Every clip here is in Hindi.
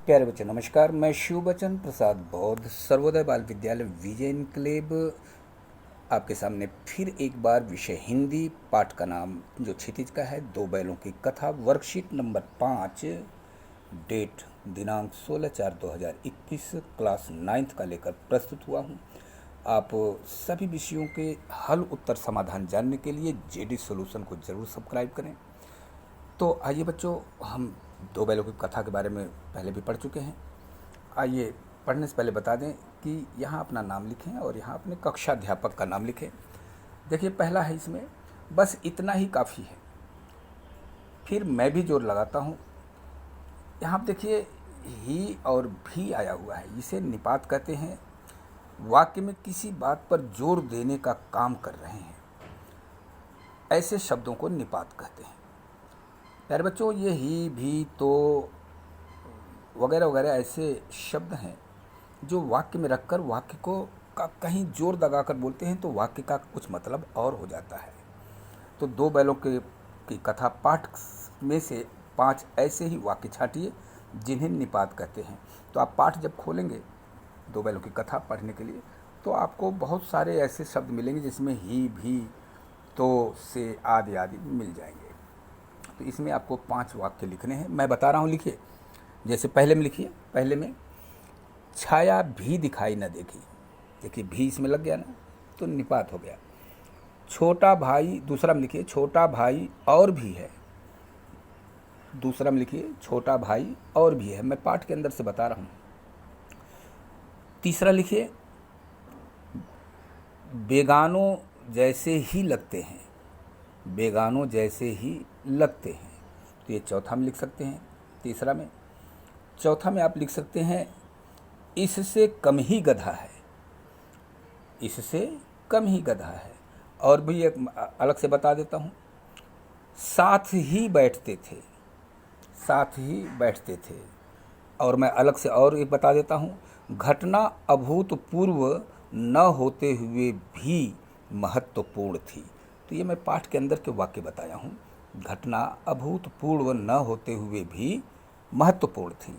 प्यारे बच्चों नमस्कार। मैं शिव बचन प्रसाद बौद्ध सर्वोदय बाल विद्यालय विजय इनक्लेव आपके सामने फिर एक बार विषय हिंदी पाठ का नाम जो क्षितिज का है, दो बैलों की कथा, वर्कशीट नंबर 5, डेट दिनांक 16/4/2021, क्लास 9th का लेकर प्रस्तुत हुआ हूँ। आप सभी विषयों के हल उत्तर समाधान जानने के लिए जेडी सॉल्यूशन को ज़रूर सब्सक्राइब करें। तो आइए बच्चों, हम दो बैलों की कथा के बारे में पहले भी पढ़ चुके हैं। आइए पढ़ने से पहले बता दें कि यहाँ अपना नाम लिखें और यहाँ अपने कक्षाध्यापक का नाम लिखें। देखिए पहला है, इसमें बस इतना ही काफ़ी है। फिर मैं भी जोर लगाता हूँ। यहाँ आप देखिए ही और भी आया हुआ है, इसे निपात कहते हैं। वाक्य में किसी बात पर जोर देने का काम कर रहे हैं, ऐसे शब्दों को निपात कहते हैं। प्यारे बच्चों, ये ही भी तो वगैरह वगैरह ऐसे शब्द हैं जो वाक्य में रखकर वाक्य को का कहीं जोर दगाकर बोलते हैं तो वाक्य का कुछ मतलब और हो जाता है। तो दो बैलों की कथा पाठ में से 5 ऐसे ही वाक्य छांटिए जिन्हें निपात कहते हैं। तो आप पाठ जब खोलेंगे दो बैलों की कथा पढ़ने के लिए तो आपको बहुत सारे ऐसे शब्द मिलेंगे जिसमें ही भी तो से आदि आदि मिल जाएंगे। तो इसमें आपको 5 वाक्य लिखने हैं, मैं बता रहा हूँ, लिखिए। जैसे पहले में लिखिए, पहले में छाया भी दिखाई न देखी। देखिए भी इसमें लग गया ना, तो निपात हो गया। छोटा भाई, दूसरा में लिखिए छोटा भाई और भी है। दूसरा में लिखिए छोटा भाई और भी है, मैं पाठ के अंदर से बता रहा हूँ। तीसरा लिखिए बेगानों जैसे ही लगते हैं। बेगानों जैसे ही लगते हैं, तो ये चौथा में लिख सकते हैं। तीसरा में, चौथा में आप लिख सकते हैं इससे कम ही गधा है। इससे कम ही गधा है। और भी एक अलग से बता देता हूँ, साथ ही बैठते थे। साथ ही बैठते थे। और मैं अलग से और एक बता देता हूँ, घटना अभूतपूर्व न होते हुए भी महत्वपूर्ण थी। तो ये मैं पाठ के अंदर के वाक्य बताया हूँ। घटना अभूतपूर्व न होते हुए भी महत्वपूर्ण थी।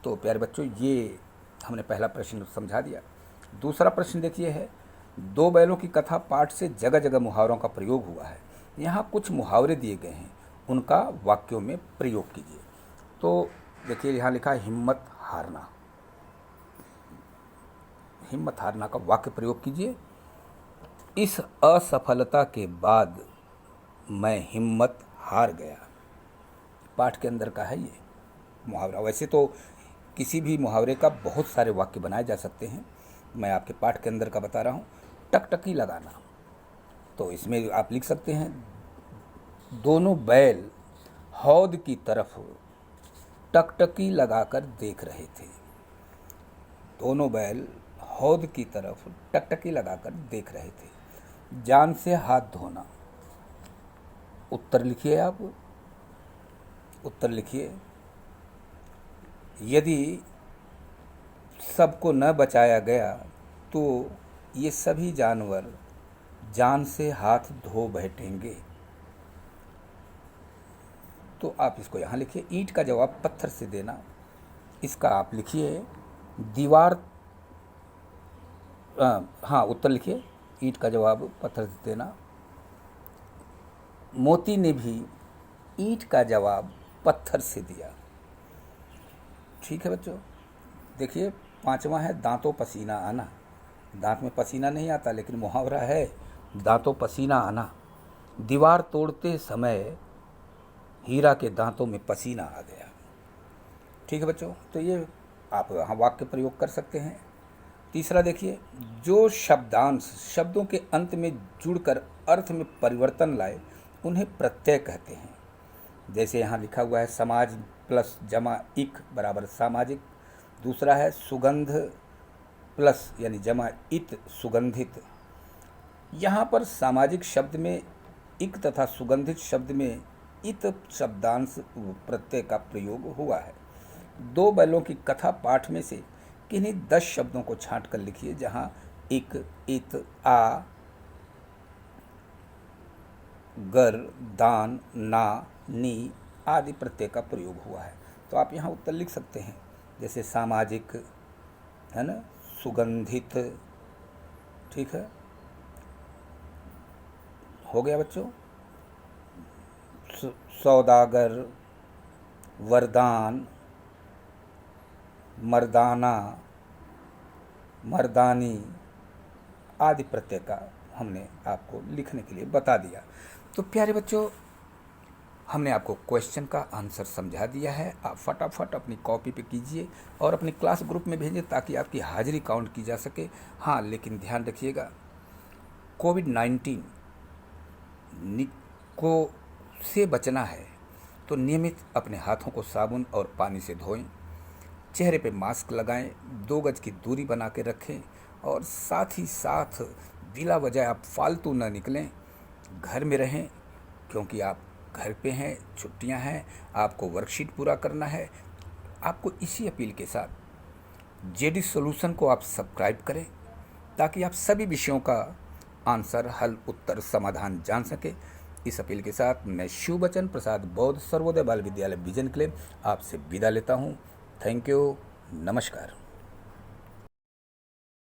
तो प्यारे बच्चों, ये हमने पहला प्रश्न समझा दिया। दूसरा प्रश्न देखिए है, दो बैलों की कथा पाठ से जगह जगह मुहावरों का प्रयोग हुआ है। यहाँ कुछ मुहावरे दिए गए हैं, उनका वाक्यों में प्रयोग कीजिए। तो देखिए यहाँ लिखा है हिम्मत हारना। हिम्मत हारना का वाक्य प्रयोग कीजिए। इस असफलता के बाद मैं हिम्मत हार गया। पाठ के अंदर का है ये मुहावरा। वैसे तो किसी भी मुहावरे का बहुत सारे वाक्य बनाए जा सकते हैं, मैं आपके पाठ के अंदर का बता रहा हूँ। टकटकी लगाना, तो इसमें आप लिख सकते हैं दोनों बैल हौद की तरफ टकटकी लगाकर देख रहे थे। दोनों बैल हौद की तरफ टकटकी लगाकर देख रहे थे। जान से हाथ धोना, उत्तर लिखिए आप, उत्तर लिखिए। यदि सबको न बचाया गया तो ये सभी जानवर जान से हाथ धो बैठेंगे। तो आप इसको यहाँ लिखिए। ईंट का जवाब पत्थर से देना, इसका आप लिखिए दीवार। हाँ, उत्तर लिखिए ईंट का जवाब पत्थर से देना। मोती ने भी ईंट का जवाब पत्थर से दिया। ठीक है बच्चों, देखिए 5वां है दांतों पसीना आना। दांत में पसीना नहीं आता, लेकिन मुहावरा है दांतों पसीना आना। दीवार तोड़ते समय हीरा के दांतों में पसीना आ गया। ठीक है बच्चों, तो ये आप यहाँ वाक्य प्रयोग कर सकते हैं। तीसरा देखिए, जो शब्दांश शब्दों के अंत में जुड़कर अर्थ में परिवर्तन लाए उन्हें प्रत्यय कहते हैं। जैसे यहाँ लिखा हुआ है समाज प्लस जमा इक बराबर सामाजिक। दूसरा है सुगंध प्लस यानी जमा इत सुगंधित। यहाँ पर सामाजिक शब्द में इक तथा सुगंधित शब्द में इत शब्दांश प्रत्यय का प्रयोग हुआ है। दो बैलों की कथा पाठ में से किन्हीं 10 शब्दों को छांट कर लिखिए जहाँ इक, इत, आ, गर, दान, ना, नी आदि प्रत्यय का प्रयोग हुआ है। तो आप यहाँ उत्तर लिख सकते हैं। जैसे सामाजिक, है ना, सुगंधित, ठीक है, हो गया बच्चों। सौदागर, वरदान, मर्दाना, मर्दानी आदि प्रत्यय का हमने आपको लिखने के लिए बता दिया। तो प्यारे बच्चों, हमने आपको क्वेश्चन का आंसर समझा दिया है। आप फटाफट अपनी कॉपी पे कीजिए और अपनी क्लास ग्रुप में भेजिए ताकि आपकी हाजिरी काउंट की जा सके। हाँ, लेकिन ध्यान रखिएगा, कोविड-19 को से बचना है तो नियमित अपने हाथों को साबुन और पानी से धोएं, चेहरे पे मास्क लगाएं, 2 गज की दूरी बना के रखें और साथ ही साथ बिला वजह आप फालतू ना निकलें, घर में रहें, क्योंकि आप घर पे हैं, छुट्टियां हैं, आपको वर्कशीट पूरा करना है। आपको इसी अपील के साथ जेडी सॉल्यूशन को आप सब्सक्राइब करें ताकि आप सभी विषयों का आंसर, हल, उत्तर, समाधान जान सके। इस अपील के साथ मैं शिवबचन प्रसाद बौद्ध सर्वोदय बाल विद्यालय विजन क्लेब आपसे विदा लेता हूँ। थैंक यू, नमस्कार।